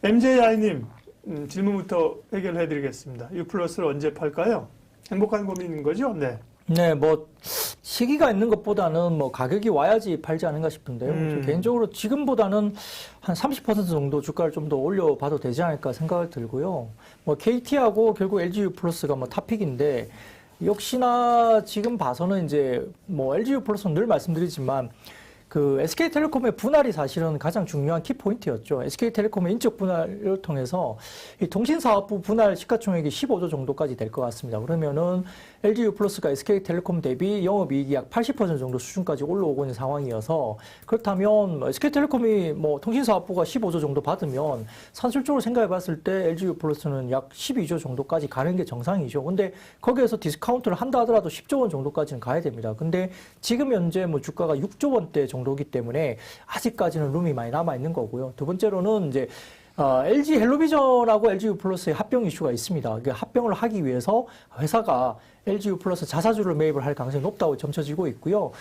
MJI님 질문부터 해결해 드리겠습니다. U+를 언제 팔까요? 행복한 고민인 거죠? 네. 네, 뭐 시기가 있는 것보다는 뭐 가격이 와야지 팔지 않은가 싶은데요. 개인적으로 지금보다는 한 30% 정도 주가를 좀 더 올려봐도 되지 않을까 생각을 들고요. 뭐 KT하고 결국 LGU+가 뭐 탑픽인데 역시나 지금 봐서는 이제 뭐 LGU+는 늘 말씀드리지만 그 SK텔레콤의 분할이 사실은 가장 중요한 키포인트였죠. SK텔레콤의 인적 분할을 통해서 이 통신사업부 분할 시가총액이 15조 정도까지 될 것 같습니다. 그러면은 LGU+가 SK텔레콤 대비 영업이익이 약 80% 정도 수준까지 올라오고 있는 상황이어서 그렇다면 SK텔레콤이 뭐 통신사업부가 15조 정도 받으면 산술적으로 생각해 봤을 때 LGU+는 약 12조 정도까지 가는 게 정상이죠. 근데 거기에서 디스카운트를 한다 하더라도 10조 원 정도까지는 가야 됩니다. 근데 지금 현재 뭐 주가가 6조 원대 정도이기 때문에 아직까지는 룸이 많이 남아 있는 거고요. 두 번째로는 이제 LG 헬로비전하고 LGU+의 합병 이슈가 있습니다. 그 합병을 하기 위해서 회사가 LGU+ 자사주를 매입을 할 가능성이 높다고 점쳐지고 있고요.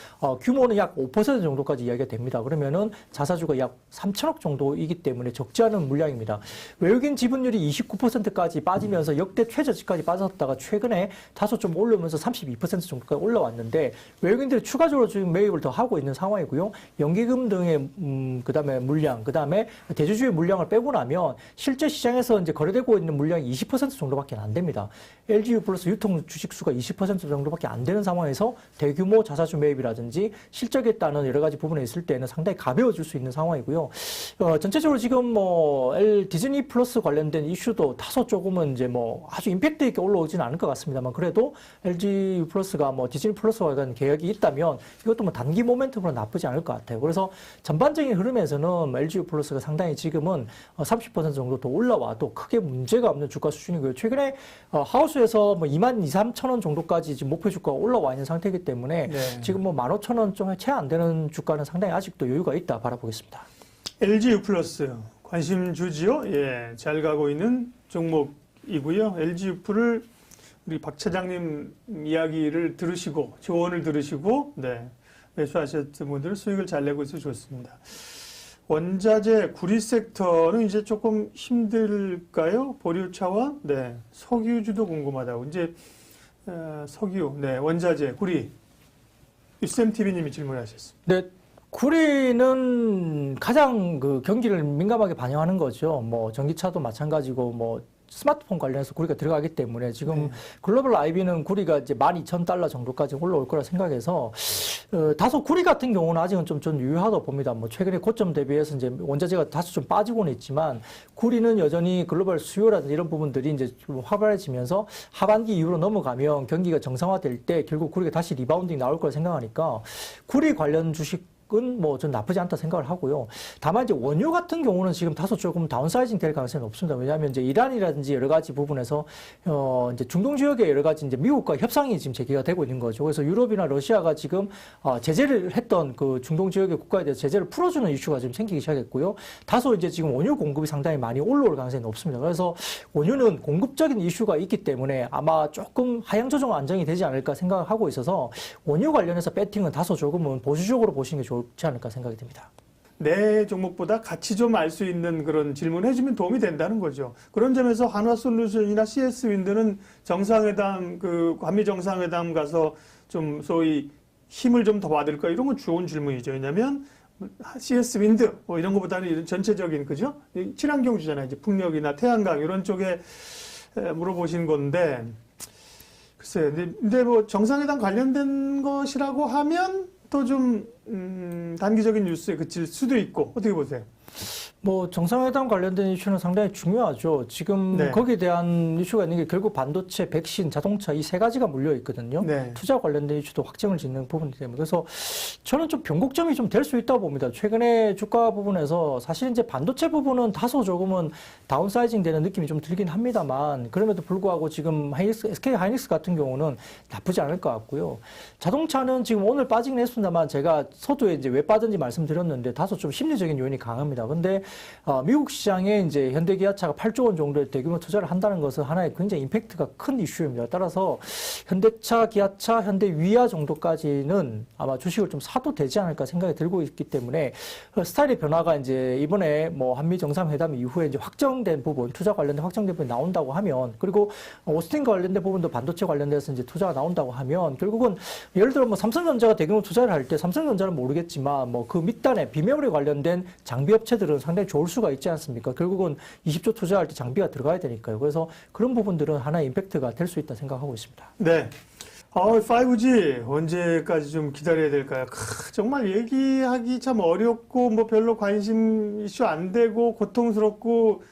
규모는 약 5% 정도까지 이야기가 됩니다. 그러면은 자사주가 약 3천억 정도이기 때문에 적지 않은 물량입니다. 외국인 지분율이 29%까지 빠지면서 역대 최저치까지 빠졌다가 최근에 다소 좀 올라오면서 32% 정도까지 올라왔는데 외국인들이 추가적으로 지금 매입을 더 하고 있는 상황이고요. 연기금 등의 그다음에 물량, 그다음에 대주주의 물량을 빼고 나면 실제 시장에서 이제 거래되고 있는 물량이 20% 정도밖에 안 됩니다. LGU+ 유통 주식 수가 20% 정도밖에 안 되는 상황에서 대규모 자사주 매입이라든지 실적에 따른 여러 가지 부분에 있을 때는 상당히 가벼워질 수 있는 상황이고요. 전체적으로 지금 뭐 디즈니 플러스 관련된 이슈도 다소 조금은 이제 뭐 아주 임팩트 있게 올라오지는 않을 것 같습니다만 그래도 LG 플러스가 뭐 디즈니 플러스와 관련 계약이 있다면 이것도 뭐 단기 모멘텀으로 나쁘지 않을 것 같아요. 그래서 전반적인 흐름에서는 LG 플러스가 상당히 지금은 30% 정도 더 올라와도 크게 문제가 없는 주가 수준이고요. 최근에 하우스에서 뭐 22,000~23,000 원 정도까지 지금 목표 주가가 올라와 있는 상태이기 때문에 네. 지금 뭐 15,000원 좀 채 안 되는 주가는 상당히 아직도 여유가 있다 바라보겠습니다. LGU+ 관심 주지요? 예, 잘 가고 있는 종목이고요. LGU를 우리 박 차장님 이야기를 들으시고 조언을 들으시고 네, 매수하셨던 분들 수익을 잘 내고 있어서 좋습니다. 원자재 구리 섹터는 이제 조금 힘들까요? 보리차와 네, 석유주도 궁금하다고. 이제 석유, 네, 원자재, 구리. 유쌤TV님이 질문하셨습니다. 네, 구리는 가장 그 경기를 민감하게 반영하는 거죠. 뭐 전기차도 마찬가지고 뭐 스마트폰 관련해서 구리가 들어가기 때문에 지금 글로벌 IB는 구리가 이제 $12,000 정도까지 올라올 거라 생각해서 다소 구리 같은 경우는 아직은 좀 유효하다고 봅니다. 뭐 최근에 고점 대비해서 이제 원자재가 다소 좀 빠지고는 있지만 구리는 여전히 글로벌 수요라든지 이런 부분들이 이제 좀 활발해지면서 하반기 이후로 넘어가면 경기가 정상화될 때 결국 구리가 다시 리바운딩 나올 거라 생각하니까 구리 관련 주식 뭐 좀 나쁘지 않다 생각을 하고요. 다만 이제 원유 같은 경우는 지금 다소 조금 다운사이징 될 가능성이 없습니다. 왜냐하면 이제 이란이라든지 여러 가지 부분에서 이제 중동 지역의 여러 가지 이제 미국과 협상이 지금 재개가 되고 있는 거죠. 그래서 유럽이나 러시아가 지금 제재를 했던 그 중동 지역의 국가에 대해서 제재를 풀어주는 이슈가 지금 생기기 시작했고요. 다소 이제 지금 원유 공급이 상당히 많이 올라올 가능성이 높습니다. 그래서 원유는 공급적인 이슈가 있기 때문에 아마 조금 하향 조정 안정이 되지 않을까 생각을 하고 있어서 원유 관련해서 배팅은 다소 조금은 보수적으로 보시는 게 좋지 않을까 생각이 듭니다. 내 종목보다 같이 좀 알 수 있는 그런 질문을 해주면 도움이 된다는 거죠. 그런 점에서 한화솔루션이나 CS윈드는 정상회담, 그 한미 정상회담 가서 좀 소위 힘을 좀 더 받을까 이런 건 좋은 질문이죠. 왜냐하면 CS윈드 뭐 이런 것보다는 이런 전체적인 그죠? 친환경주잖아요. 이제 풍력이나 태양광 이런 쪽에 물어보신 건데 글쎄, 근데 뭐 정상회담 관련된 것이라고 하면 또 좀 단기적인 뉴스에 그칠 수도 있고 어떻게 보세요? 뭐 정상회담 관련된 이슈는 상당히 중요하죠. 지금 네. 거기에 대한 이슈가 있는 게 결국 반도체, 백신, 자동차 이 세 가지가 물려 있거든요. 네. 투자 관련된 이슈도 확정을 짓는 부분이 때문에 그래서 저는 좀 변곡점이 좀 될 수 있다고 봅니다. 최근에 주가 부분에서 사실 이제 반도체 부분은 다소 조금은 다운사이징 되는 느낌이 좀 들긴 합니다만 그럼에도 불구하고 지금 SK 하이닉스 같은 경우는 나쁘지 않을 것 같고요. 자동차는 지금 오늘 빠지긴 했습니다만 제가 서두에 이제 왜 빠진지 말씀드렸는데 다소 좀 심리적인 요인이 강합니다. 근데 미국 시장에 이제 현대기아차가 8조 원 정도의 대규모 투자를 한다는 것은 하나의 굉장히 임팩트가 큰 이슈입니다. 따라서 현대차, 기아차, 현대위아 정도까지는 아마 주식을 좀 사도 되지 않을까 생각이 들고 있기 때문에 스타일의 변화가 이제 이번에 뭐 한미 정상회담 이후에 이제 확정된 부분, 투자 관련된 확정된 부분이 나온다고 하면, 그리고 오스틴 관련된 부분도 반도체 관련돼서 이제 투자가 나온다고 하면, 결국은 예를 들어 뭐 삼성전자가 대규모 투자를 할 때 삼성전자는 모르겠지만 뭐 그 밑단에 비메모리 관련된 장비 업체들은 상당히 좋을 수가 있지 않습니까? 결국은 20조 투자할 때 장비가 들어가야 되니까요. 그래서 그런 부분들은 하나의 임팩트가 될 수 있다 생각하고 있습니다. 네. 5G 언제까지 좀 기다려야 될까요? 정말 얘기하기 참 어렵고 뭐 별로 관심 이슈 안 되고 고통스럽고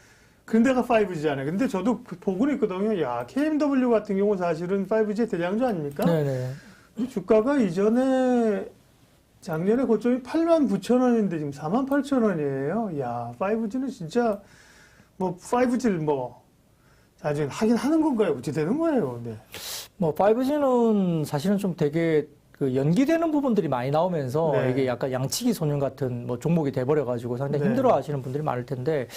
그런 데가 5G잖아요. 근데 저도 보고는 있거든요. 야, KMW 같은 경우 사실은 5G의 대장주 아닙니까? 네네. 주가가 이전에 작년에 고점이 89,000원인데 지금 48,000원이에요. 야, 5G는 진짜 뭐 5G를 뭐 나중에 하긴 하는 건가요? 어떻게 되는 거예요? 네. 뭐 5G는 사실은 좀 되게 그 연기되는 부분들이 많이 나오면서 네. 이게 약간 양치기 소년 같은 뭐 종목이 돼버려가지고 상당히 네. 힘들어하시는 분들이 많을 텐데,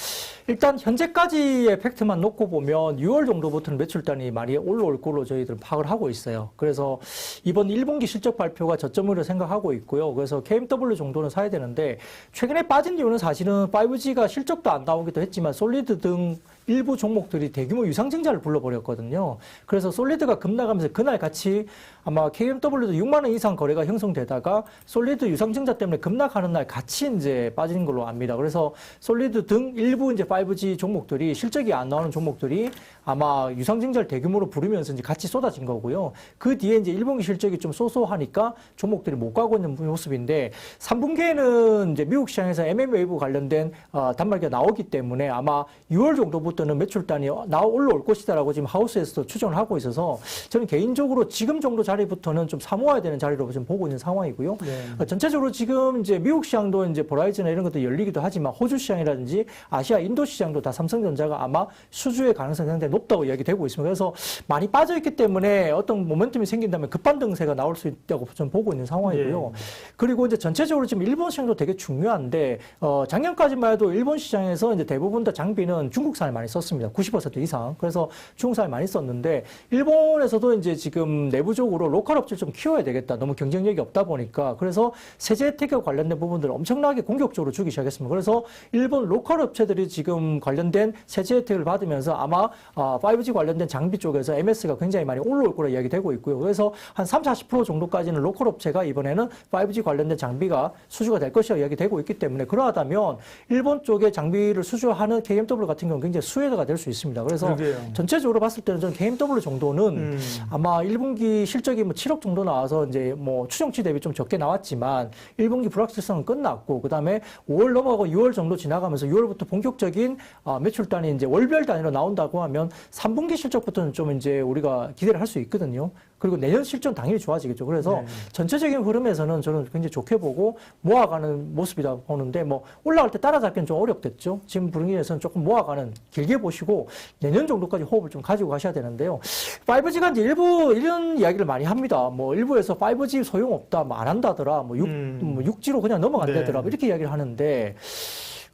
일단 현재까지의 팩트만 놓고 보면 6월 정도부터는 매출단이 많이 올라올 걸로 저희들은 파악을 하고 있어요. 그래서 이번 1분기 실적 발표가 저점으로 생각하고 있고요. 그래서 KMW 정도는 사야 되는데, 최근에 빠진 이유는 사실은 5G가 실적도 안 나오기도 했지만 솔리드 등 일부 종목들이 대규모 유상증자를 불러버렸거든요. 그래서 솔리드가 급락하면서 그날 같이 아마 KMW도 6만 원 이상 거래가 형성되다가 솔리드 유상증자 때문에 급락하는 날 같이 이제 빠진 걸로 압니다. 그래서 솔리드 등 일부 이제 5G 종목들이 실적이 안 나오는 종목들이 아마 유상증자를 대규모로 부르면서 이제 같이 쏟아진 거고요. 그 뒤에 이제 1분기 실적이 좀 쏘쏘하니까 종목들이 못 가고 있는 모습인데, 3분기에는 이제 미국 시장에서 mm웨이브 관련된 단말기가 나오기 때문에 아마 6월 정도부터는 매출단이 올라올 것이다라고 지금 하우스에서도 추정을 하고 있어서 저는 개인적으로 지금 정도 자리부터는 좀 사모아야 되는 자리로 지금 보고 있는 상황이고요. 네. 전체적으로 지금 이제 미국 시장도 이제 보라이즈나 이런 것도 열리기도 하지만 호주 시장이라든지 아시아 인도 시장도 다 삼성전자가 아마 수주의 가능성이 상당히 높다고 이야기되고 있습니다. 그래서 많이 빠져있기 때문에 어떤 모멘텀이 생긴다면 급반등세가 나올 수 있다고 좀 보고 있는 상황이고요. 예. 그리고 이제 전체적으로 지금 일본 시장도 되게 중요한데, 작년까지만 해도 일본 시장에서 이제 대부분 다 장비는 중국산을 많이 썼습니다. 90% 이상. 그래서 중국산을 많이 썼는데, 일본에서도 이제 지금 내부적으로 로컬 업체를 좀 키워야 되겠다. 너무 경쟁력이 없다 보니까. 그래서 세제 혜택과 관련된 부분들을 엄청나게 공격적으로 주기 시작했습니다. 그래서 일본 로컬 업체들이 지금 관련된 세제 혜택을 받으면서 아마 5G 관련된 장비 쪽에서 MS가 굉장히 많이 올라올 거라 이야기되고 있고요. 그래서 한 30-40% 정도까지는 로컬 업체가 이번에는 5G 관련된 장비가 수주가 될 것이라고 이야기되고 있기 때문에, 그러하다면 일본 쪽에 장비를 수주하는 KMW 같은 경우는 굉장히 수혜가 될 수 있습니다. 그래서 그러게요. 전체적으로 봤을 때는 저는 KMW 정도는 아마 1분기 실적이 뭐 7억 정도 나와서 이제 뭐 추정치 대비 좀 적게 나왔지만 1분기 불확실성은 끝났고, 그 다음에 5월 넘어가고 6월 정도 지나가면서 6월부터 본격적인 매출단이 이제 월별 단위로 나온다고 하면 3분기 실적부터는 좀 이제 우리가 기대를 할 수 있거든요. 그리고 내년 실적 당연히 좋아지겠죠. 그래서 네. 전체적인 흐름에서는 저는 굉장히 좋게 보고 모아가는 모습이다 보는데, 뭐 올라갈 때 따라잡기는 좀 어렵겠죠. 지금 분위기에서는 조금 모아가는, 길게 보시고 내년 정도까지 호흡을 좀 가지고 가셔야 되는데요. 5G가 이제 일부 이런 이야기를 많이 합니다. 뭐 일부에서 5G 소용없다, 뭐 안 한다더라, 뭐 6G로 그냥 넘어간다더라, 네. 이렇게 이야기를 하는데,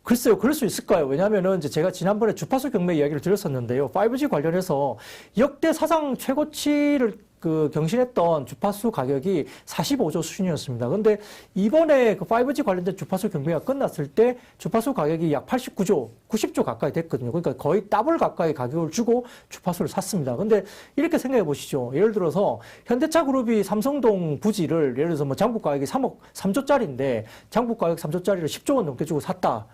글쎄요, 그럴 수 있을까요? 왜냐하면은 이제 제가 지난번에 주파수 경매 이야기를 드렸었는데요. 5G 관련해서 역대 사상 최고치를 경신했던 주파수 가격이 45조 수준이었습니다. 근데 이번에 그 5G 관련된 주파수 경매가 끝났을 때 주파수 가격이 약 89조, 90조 가까이 됐거든요. 그러니까 거의 더블 가까이 가격을 주고 주파수를 샀습니다. 근데 이렇게 생각해 보시죠. 예를 들어서 현대차 그룹이 삼성동 부지를 예를 들어서 뭐 장부 가격이 3조짜리인데 장부 가격 3조짜리를 10조 원 넘게 주고 샀다.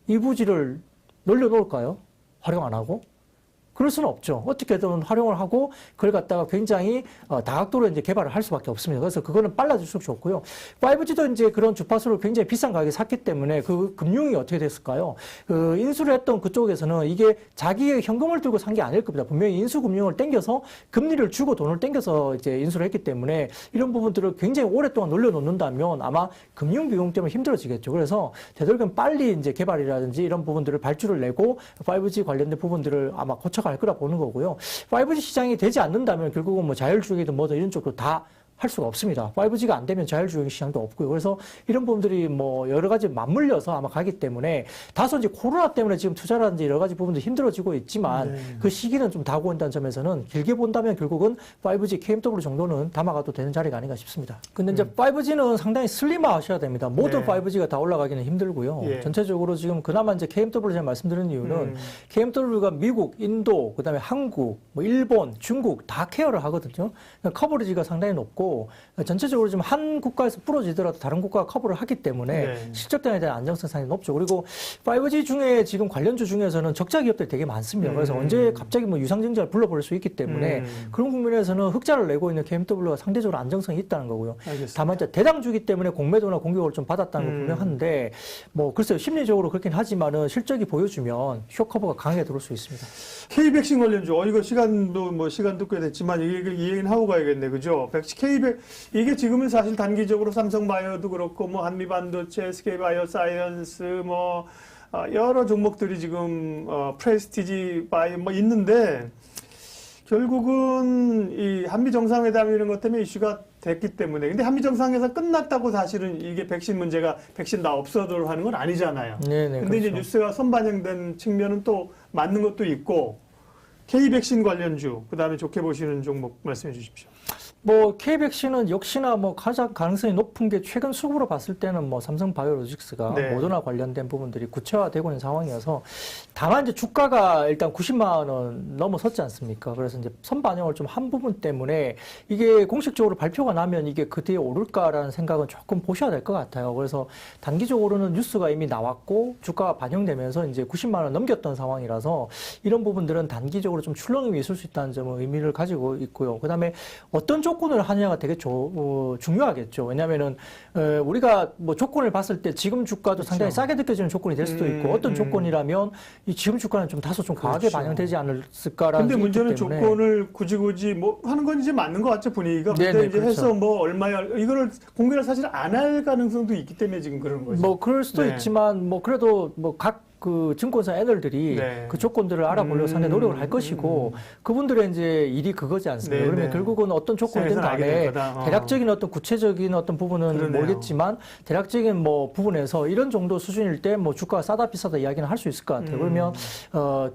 이 부지를 늘려놓을까요? 활용 안 하고? 그럴 수는 없죠. 어떻게든 활용을 하고 그걸 갖다가 굉장히 다각도로 이제 개발을 할 수밖에 없습니다. 그래서 그거는 빨라질수록 좋고요. 5G도 이제 그런 주파수를 굉장히 비싼 가격에 샀기 때문에 그 금융이 어떻게 됐을까요? 그 인수를 했던 그쪽에서는 이게 자기의 현금을 들고 산 게 아닐 겁니다. 분명히 인수금융을 땡겨서 금리를 주고 돈을 땡겨서 이제 인수를 했기 때문에 이런 부분들을 굉장히 오랫동안 놀려놓는다면 아마 금융 비용 때문에 힘들어지겠죠. 그래서 되도록이면 빨리 이제 개발이라든지 이런 부분들을 발주를 내고 5G 관련된 부분들을 아마 고쳐갈 거라 보는 거고요. 5G 시장이 되지 않는다면 결국은 뭐 자율주행이든 뭐든 이런 쪽으로 다 할 수가 없습니다. 5G가 안 되면 자율주행 시장도 없고요. 그래서 이런 부분들이 뭐 여러 가지 맞물려서 아마 가기 때문에 다소 이제 코로나 때문에 지금 투자라든지 여러 가지 부분도 힘들어지고 있지만 그 시기는 좀 다가온다는 점에서는 길게 본다면 결국은 5G KMW 정도는 담아가도 되는 자리가 아닌가 싶습니다. 근데 이제 5G는 상당히 슬림화 하셔야 됩니다. 모든 5G가 다 올라가기는 힘들고요. 전체적으로 지금 그나마 이제 KMW 제가 말씀드린 이유는 KMW가 미국, 인도, 그다음에 한국, 뭐 일본, 중국 다 케어를 하거든요. 그러니까 커버리지가 상당히 높고 전체적으로 지금 한 국가에서 부러지더라도 다른 국가가 커버를 하기 때문에 실적등에 대한 안정성 상당히 높죠. 그리고 5G 중에 지금 관련주 중에서는 적자 기업들이 되게 많습니다. 그래서 언제 갑자기 뭐 유상증자를 불러버릴 수 있기 때문에 그런 국면에서는 흑자를 내고 있는 KMW가 상대적으로 안정성이 있다는 거고요. 알겠습니다. 다만 이제 대당주기 때문에 공매도나 공격을 좀 받았다는 건 분명한데 뭐 글쎄요, 심리적으로 그렇긴 하지만은 실적이 보여주면 쇼커버가 강하게 들어올 수 있습니다. K백신 관련주, 이거 시간도 꽤 됐지만 이 얘기는 하고 가야겠네, 그죠? 이게 지금은 사실 단기적으로 삼성바이오도 그렇고, 뭐 한미반도체, SK바이오사이언스, 여러 종목들이 지금 프레스티지 바이오 있는데 결국은 이 한미 정상회담 이런 것 때문에 이슈가 됐기 때문에. 근데 한미 정상회담 끝났다고 사실은 이게 백신 문제가 백신 다 없어도 하는 건 아니잖아요. 네네. 근데 그렇죠. 이제 뉴스가 선반영된 측면은 또 맞는 것도 있고, K백신 관련주, 그 다음에 좋게 보시는 종목 말씀해 주십시오. 뭐 K백신은 역시나 뭐 가장 가능성이 높은 게 최근 수급으로 봤을 때는 뭐 삼성바이오로직스가 모더나 관련된 부분들이 구체화되고 있는 상황이어서, 다만 이제 주가가 일단 90만 원 넘어섰지 않습니까? 그래서 이제 선반영을 좀 한 부분 때문에 이게 공식적으로 발표가 나면 이게 그 뒤에 오를까라는 생각은 조금 보셔야 될 것 같아요. 그래서 단기적으로는 뉴스가 이미 나왔고 주가가 반영되면서 이제 90만 원 넘겼던 상황이라서 이런 부분들은 단기적으로 좀 출렁임이 있을 수 있다는 점은 의미를 가지고 있고요. 그다음에 어떤 조건을 하느냐가 되게 중요하겠죠. 왜냐하면은 우리가 뭐 조건을 봤을 때 지금 주가도 상당히 싸게 느껴지는 조건이 될 수도 있고, 어떤 조건이라면 이 지금 주가는 좀 다소 좀 과하게 반영되지 않을까라는. 근데 문제는 조건을 굳이 뭐 하는 건 이제 맞는 것 같죠, 분위기가. 근데 이제 해서 뭐 얼마야 이거를 공개를 사실 안 할 가능성도 있기 때문에 지금 그런 거죠. 뭐 그럴 수도 있지만 뭐 그래도 뭐 각 그 증권사 애널들이 그 조건들을 알아보려고 상당히 노력을 할 것이고, 그분들의 이제 일이 그거지 않습니까? 그러면 결국은 어떤 조건이든 간에 대략적인 어떤 구체적인 어떤 부분은 모르겠지만 대략적인 뭐 부분에서 이런 정도 수준일 때 뭐 주가가 싸다 비싸다 이야기는 할 수 있을 것 같아요. 그러면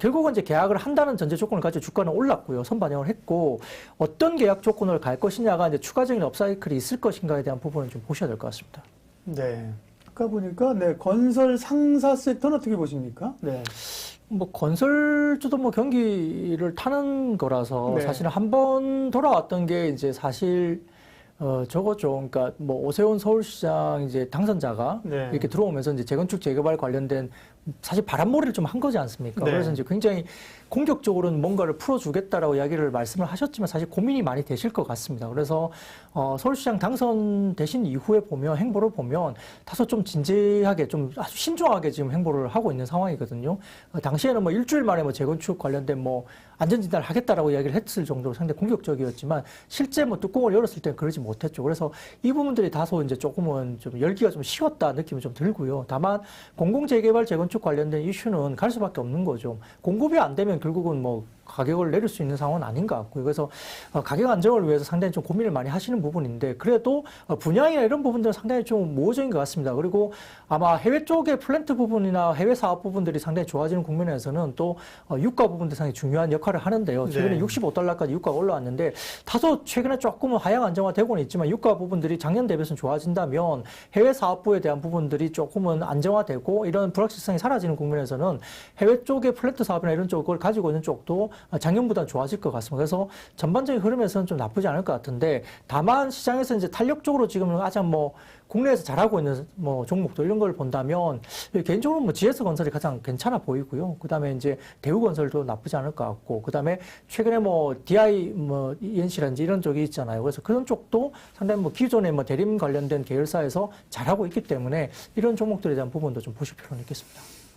결국은 이제 계약을 한다는 전제 조건을 가지고 주가는 올랐고요. 선반영을 했고, 어떤 계약 조건을 갈 것이냐가 이제 추가적인 업사이클이 있을 것인가에 대한 부분은 좀 보셔야 될 것 같습니다. 네. 아까 보니까 건설 상사 섹터는 어떻게 보십니까? 네. 뭐 건설주도 뭐 경기를 타는 거라서 사실은 한번 돌아왔던 게 이제 사실 저거죠. 그러니까 뭐 오세훈 서울시장 이제 당선자가 이렇게 들어오면서 이제 재건축 재개발 관련된 사실 바람몰이를 좀 한 거지 않습니까? 그래서 이제 굉장히 공격적으로는 뭔가를 풀어주겠다라고 이야기를 말씀을 하셨지만 사실 고민이 많이 되실 것 같습니다. 그래서 서울시장 당선되신 이후에 보면 행보를 보면 다소 좀 진지하게 좀 아주 신중하게 지금 행보를 하고 있는 상황이거든요. 당시에는 뭐 일주일 만에 뭐 재건축 관련된 뭐 안전진단을 하겠다라고 이야기를 했을 정도로 상당히 공격적이었지만 실제 뭐 뚜껑을 열었을 때는 그러지 못했죠. 그래서 이 부분들이 다소 이제 조금은 좀 열기가 좀 식었다 느낌이 좀 들고요. 다만 공공재개발 재건축 관련된 이슈는 갈 수밖에 없는 거죠. 공급이 안 되면 결국은 뭐 가격을 내릴 수 있는 상황은 아닌 것 같고요. 그래서 가격 안정을 위해서 상당히 좀 고민을 많이 하시는 부분인데, 그래도 분양이나 이런 부분들은 상당히 좀 모호적인 것 같습니다. 그리고 아마 해외 쪽의 플랜트 부분이나 해외 사업 부분들이 상당히 좋아지는 국면에서는 또 유가 부분도 상당히 중요한 역할을 하는데요. 최근에 65달러까지 유가가 올라왔는데 다소 최근에 조금은 하향 안정화되고는 있지만 유가 부분들이 작년 대비해서는 좋아진다면 해외 사업부에 대한 부분들이 조금은 안정화되고 이런 불확실성이 사라지는 국면에서는 해외 쪽의 플랜트 사업이나 이런 쪽을 가지고 있는 쪽도 작년보다 좋아질 것 같습니다. 그래서 전반적인 흐름에서는 좀 나쁘지 않을 것 같은데, 다만 시장에서 이제 탄력적으로 지금 가장 뭐 국내에서 잘하고 있는 뭐 종목들 이런 걸 본다면 개인적으로 뭐 GS건설이 가장 괜찮아 보이고요. 그다음에 이제 대우건설도 나쁘지 않을 것 같고, 그다음에 최근에 뭐 DI 뭐 ENC라든지 이런 쪽이 있잖아요. 그래서 그런 쪽도 상당히 뭐 기존의 뭐 대림 관련된 계열사에서 잘하고 있기 때문에 이런 종목들에 대한 부분도 좀 보실 필요는 있겠습니다.